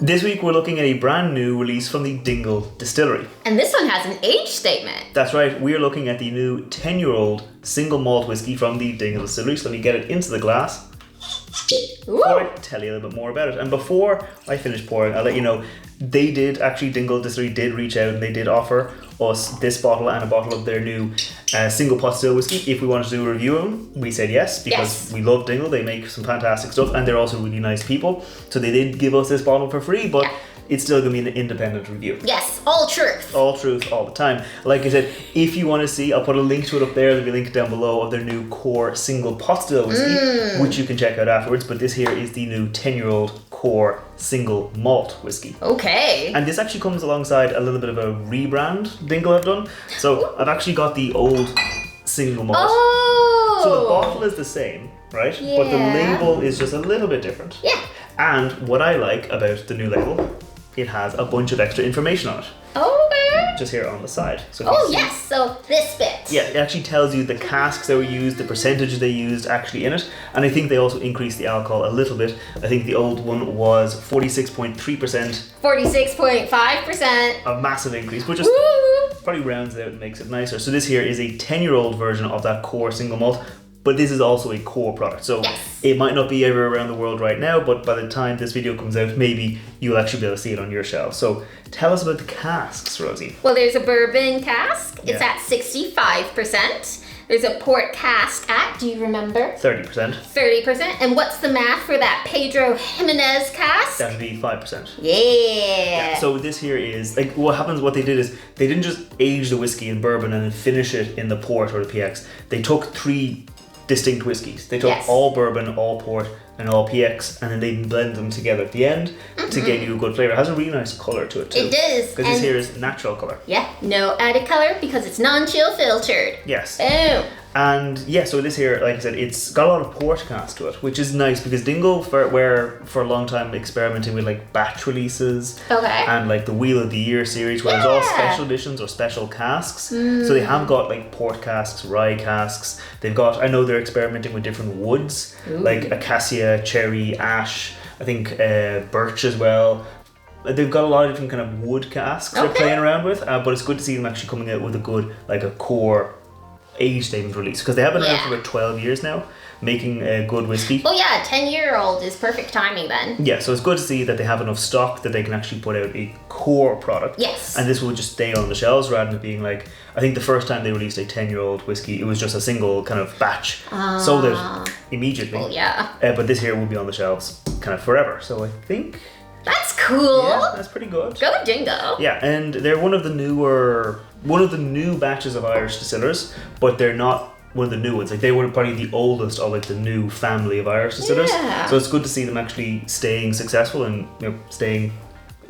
This week we're looking at a brand new release from the Dingle Distillery. And this one has an age statement. That's right, we're looking at the new 10-year-old single malt whiskey from the Dingle Distillery. So let me get it into the glass. Before I tell you a little bit more about it. And before I finish pouring, I'll let you know, Dingle Distillery did reach out and they did offer us this bottle and a bottle of their new single pot still whiskey if we wanted to do a review of them. We said yes because we love Dingle. They make some fantastic stuff and they're also really nice people. So they did give us this bottle for free, but it's still going to be an independent review. Yes, all truth. All truth, all the time. Like I said, if you want to see, I'll put a link to it up there. There'll be a link down below of their new core single pot still whiskey, which you can check out afterwards. But this here is the new 10-year-old core single malt whiskey. Okay. And this actually comes alongside a little bit of a rebrand Dingle have done. So I've actually got the old single malt. Oh. So the bottle is the same, right? Yeah. But the label is just a little bit different. Yeah. And what I like about the new label, it has a bunch of extra information on it. Okay. Just here on the side. So yes, so this bit. Yeah, it actually tells you the casks that were used, the percentages they used actually in it. And I think they also increased the alcohol a little bit. I think the old one was 46.3%. 46.5%. A massive increase, but just probably rounds it out and makes it nicer. So this here is a 10-year-old version of that core single malt. But this is also a core product, so it might not be everywhere around the world right now, but by the time this video comes out, maybe you'll actually be able to see it on your shelf. So tell us about the casks, Rosie. Well, there's a bourbon cask. It's at 65%. There's a port cask at, do you remember? 30%. 30%. And what's the math for that Pedro Jimenez cask? That would be 5%. Yeah. So this here is, like, what they did is, they didn't just age the whiskey in bourbon and then finish it in the port or the PX. They took 3 distinct whiskies. They took all bourbon, all port, and all PX, and then they blend them together at the end to get you a good flavour. It has a really nice colour to it too. It does. Because this here is natural colour. Yeah, no added colour because it's non-chill filtered. Yes. Oh. And yeah, so this here, like I said, it's got a lot of port cask to it, which is nice because Dingle were for a long time experimenting with like batch releases and like the Wheel of the Year series where there's all special editions or special casks. So they have got like port casks, rye casks. They've got, I know they're experimenting with different woods, like acacia, cherry, ash, I think birch as well. They've got a lot of different kind of wood casks they're playing around with, but it's good to see them actually coming out with a good, like a core age statement release, because they have been around for about 12 years now, making a good whiskey. Oh yeah, 10-year-old is perfect timing then. Yeah, so it's good to see that they have enough stock that they can actually put out a core product. Yes. And this will just stay on the shelves rather than being like, I think the first time they released a 10-year-old whiskey, it was just a single kind of batch, sold it immediately. Oh yeah. But this here will be on the shelves kind of forever. So I think... That's cool. Yeah, that's pretty good. Go Dingo. Yeah, and they're one of the new batches of Irish distillers, but they're not one of the new ones. Like they were probably the oldest of like the new family of Irish distillers. Yeah. So it's good to see them actually staying successful and staying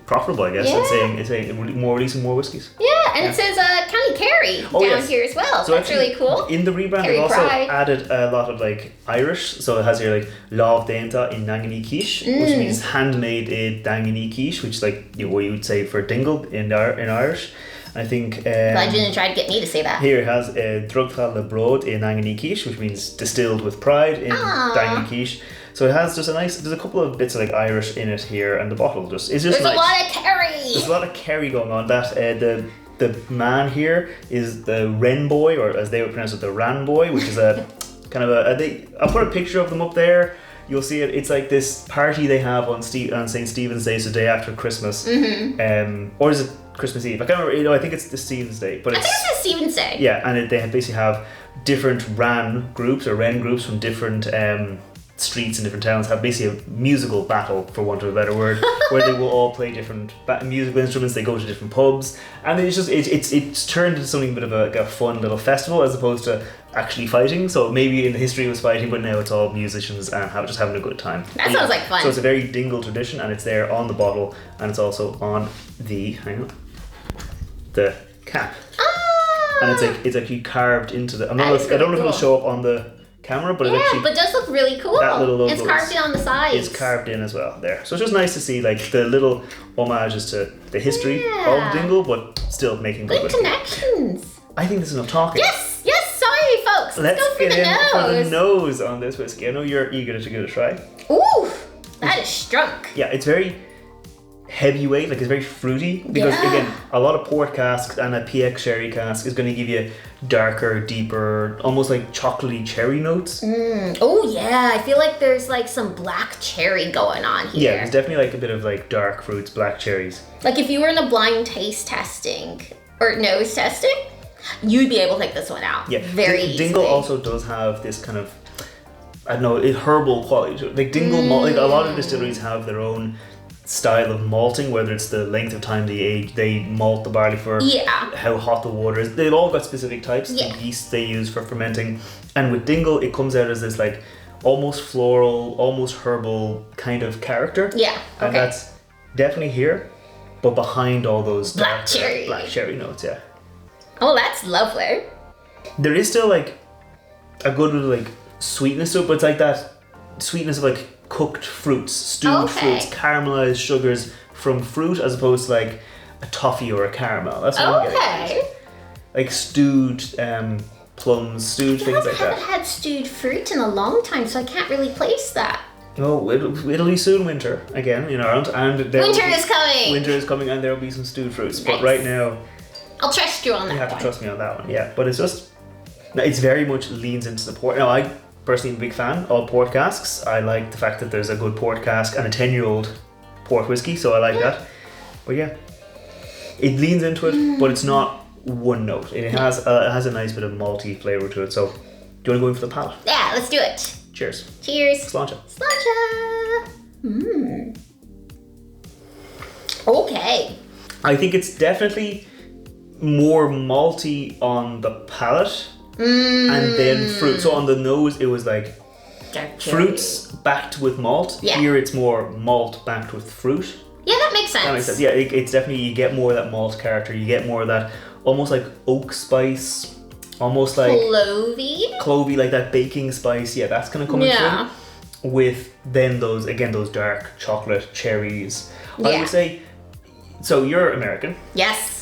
profitable, I guess, and saying releasing more whiskies. Yeah, and it says County Kerry down here as well. So that's really cool. In the rebrand, they've also added a lot of like Irish. So it has here like Lámh Déanta in Danganí Quiche, which means handmade in Danganí Quiche, which is like what you would say for Dingle in Irish. I think... Glad you didn't try to get me to say that. Here it has Drugtha le Brod in Danganí Quiche, which means distilled with pride in Danganí Quiche. So it has just there's a couple of bits of like Irish in it here, and the bottle is just There's nice. a lot of kerry. There's a lot of kerry going on. That the man here is the Wren boy, or as they would pronounce it, the Ran boy, which is a kind of I'll put a picture of them up there. You'll see it. It's like this party they have on St. Stephen's Day, so the day after Christmas. Or is it Christmas Eve? I can't remember. I think it's the Stephen's Day. But I think it's the Stephen's Day. Yeah, and they basically have different Wren groups from different streets in different towns, have basically a musical battle, for want of a better word, where they will all play different musical instruments. They go to different pubs, and it's turned into something a bit of a fun little festival as opposed to actually fighting. So maybe in the history it was fighting, but now it's all musicians and just having a good time. That sounds like fun. So it's a very Dingle tradition, and it's there on the bottle, and it's also on the cap. And it's actually carved into the. I don't know if it'll show up on the camera, but but it does look really cool. That little logo it's carved in on the sides. It's carved in as well there. So it's just nice to see like the little homages to the history of Dingle, but still making good connections. I think there's enough talking. Yes, sorry folks. Let's go for get the in nose. for the nose on this whiskey. I know you're eager to give it a try. Ooh, that is strunk. Yeah, it's very heavyweight, like it's very fruity, because again, a lot of port casks and a PX sherry cask is going to give you darker, deeper, almost like chocolatey cherry notes. Oh yeah, I feel like there's like some black cherry going on here. Yeah, there's definitely like a bit of like dark fruits, black cherries. Like if you were in a blind taste testing or nose testing, you'd be able to pick this one out. Yeah, very easily. Dingle also does have this kind of, I don't know, herbal quality to it. Like Dingle malt, like a lot of distilleries have their own style of malting, whether it's the length of time they malt the barley for, how hot the water is. They've all got specific types, the yeast they use for fermenting. And with Dingle, it comes out as this like almost floral, almost herbal kind of character. Yeah, okay. And that's definitely here, but behind all those black cherry notes, yeah. Oh, that's lovely. There is still like a good like sweetness to it, but it's like that sweetness of like cooked fruits, stewed fruits, caramelized sugars from fruit, as opposed to like a toffee or a caramel. That's what I'm getting. Like stewed plums, stewed things like that. I haven't had stewed fruit in a long time, so I can't really place that. Oh, it'll be soon winter again in Ireland, and winter is coming. Winter is coming, and there will be some stewed fruits. Nice. But right now, I'll trust you on that. You have to trust me on that one, yeah. But it's very much leans into the port. Now, I personally am a big fan of port casks. I like the fact that there's a good port cask and a 10-year-old port whiskey, so I like that. But yeah, it leans into it, but it's not one note. It has a nice bit of malty flavour to it. So, do you want to go in for the palate? Yeah, let's do it. Cheers. Cheers. Sláinte. Sláinte. Okay. I think it's definitely more malty on the palate and then fruit. So on the nose, it was like fruits backed with malt. Yeah. Here it's more malt backed with fruit. Yeah, that makes sense. That makes sense. Yeah, it's definitely, you get more of that malt character. You get more of that almost like oak spice, almost like clovey, like that baking spice. Yeah, that's kind of coming through. With then those dark chocolate cherries. Yeah. I would say, so you're American. Yes.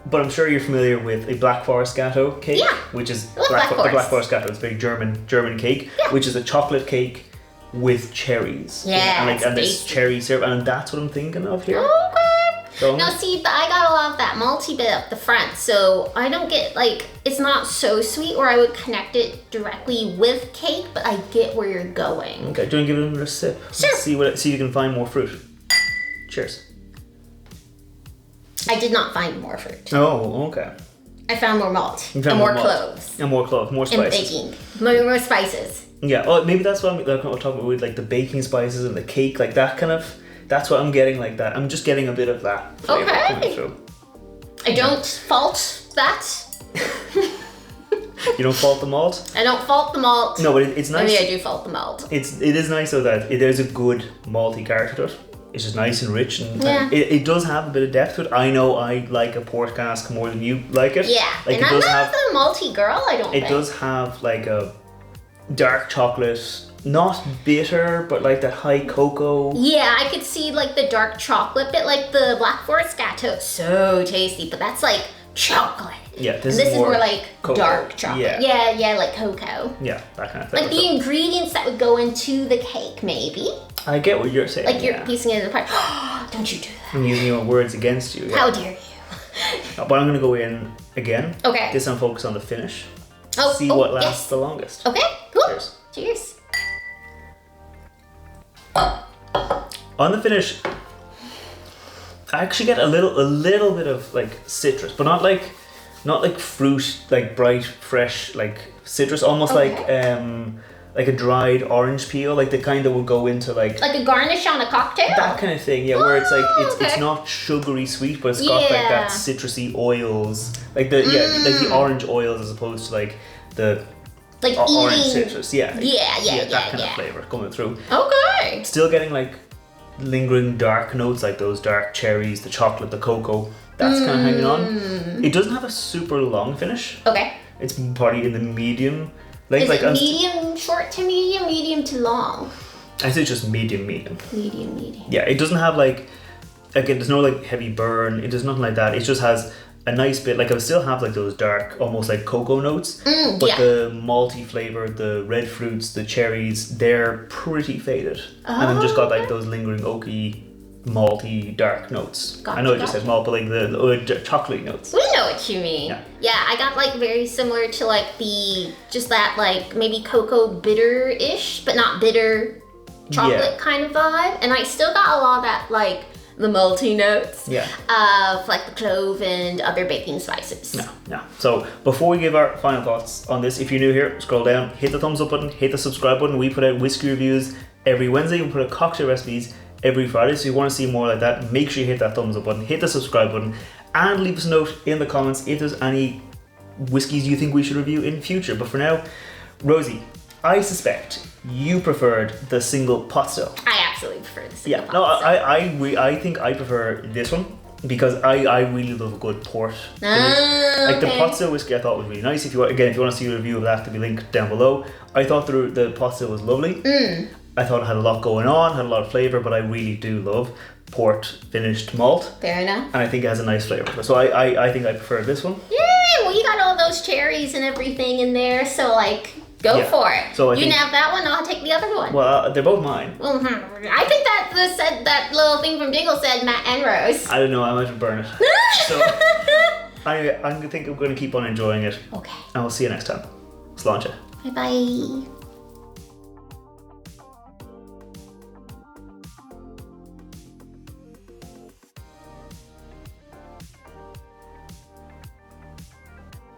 But I'm sure you're familiar with a Black Forest Gatto cake, which is the Black Forest Gatto. It's a very German cake, which is a chocolate cake with cherries. Yeah, and this cherry syrup, and that's what I'm thinking of here. Okay. So, now see, but I got a lot of that malty bit up the front, so I don't get like, it's not so sweet where I would connect it directly with cake, but I get where you're going. Okay, do you want to give it another sip? Sure. See if you can find more fruit. Cheers. I did not find more fruit. Oh, okay. I found more malt. And more cloves. And more cloves, more spices. And baking. More spices. Yeah, oh, maybe that's what I'm talking about with like the baking spices and the cake, like that kind of, that's what I'm getting like that. I'm just getting a bit of that flavor coming through. I don't fault that. You don't fault the malt? I don't fault the malt. No, but it's nice. Maybe I do fault the malt. It is nice though that there's a good malty character to it. It's just nice and rich, and it does have a bit of depth to it. I know I like a port cask more than you like it. Yeah, like and I'm not a malty girl, I don't think. It does have like a dark chocolate, not bitter, but like that high cocoa. Yeah, I could see like the dark chocolate bit, like the Black Forest Gatto. So tasty, but that's like chocolate. Yeah, this is more like cocoa. Dark chocolate. Yeah, like cocoa. Yeah, that kind of thing. Like the ingredients that would go into the cake, maybe. I get what you're saying. Like you're piecing it apart. Don't you do that. I'm using your words against you. Yeah. How dare you. But I'm going to go in again. Okay. This time focus on the finish. See what lasts the longest. Okay, cool. Cheers. Cheers. On the finish, I actually get a little bit of like citrus, but not like fruit, like bright, fresh, like citrus, almost like a dried orange peel, like the kind that would go into like a garnish on a cocktail. That kind of thing, yeah. Where it's like it's not sugary sweet, but it's got like that citrusy oils, like like the orange oils as opposed to like the orange citrus, that kind of flavor coming through. Okay. Still getting like lingering dark notes, like those dark cherries, the chocolate, the cocoa. That's kind of hanging on. It doesn't have a super long finish. Okay. It's probably in the medium. Is it medium, short to medium to long? I say just medium. Medium. Yeah, it doesn't have like, again, there's no like heavy burn. It does nothing like that. It just has a nice bit, like I would still have like those dark, almost like cocoa notes. But the malty flavor, the red fruits, the cherries, they're pretty faded. And then just got like those lingering oaky malty dark notes. Gotcha, I know it just says malt, but like the chocolatey notes. We know what you mean. Yeah, I got like very similar to like just that like maybe cocoa bitter-ish, but not bitter chocolate kind of vibe. And I still got a lot of that like the malty notes of like the clove and other baking spices. Yeah. So before we give our final thoughts on this, if you're new here, scroll down, hit the thumbs up button, hit the subscribe button. We put out whiskey reviews every Wednesday. We put out cocktail recipes every Friday. So if you want to see more like that, make sure you hit that thumbs up button, hit the subscribe button, and leave us a note in the comments if there's any whiskeys you think we should review in future. But for now, Rosie, I suspect you preferred the single pot still. I absolutely prefer the single pot still. I think I prefer this one because I really love a good port finish. Like the pot still whiskey I thought was really nice. If you want to see a review of that, to be linked down below. I thought the pot still was lovely. I thought it had a lot going on, had a lot of flavour, but I really do love port finished malt. Fair enough. And I think it has a nice flavour. So I think I prefer this one. Yeah, well you got all those cherries and everything in there, so like go for it. So you can have that one, I'll take the other one. Well, they're both mine. I think that little thing from Dingle said Matt and Rose. I don't know, I might burn it. So I think I'm going to keep on enjoying it. Okay. And we'll see you next time. Sláinte. Bye-bye.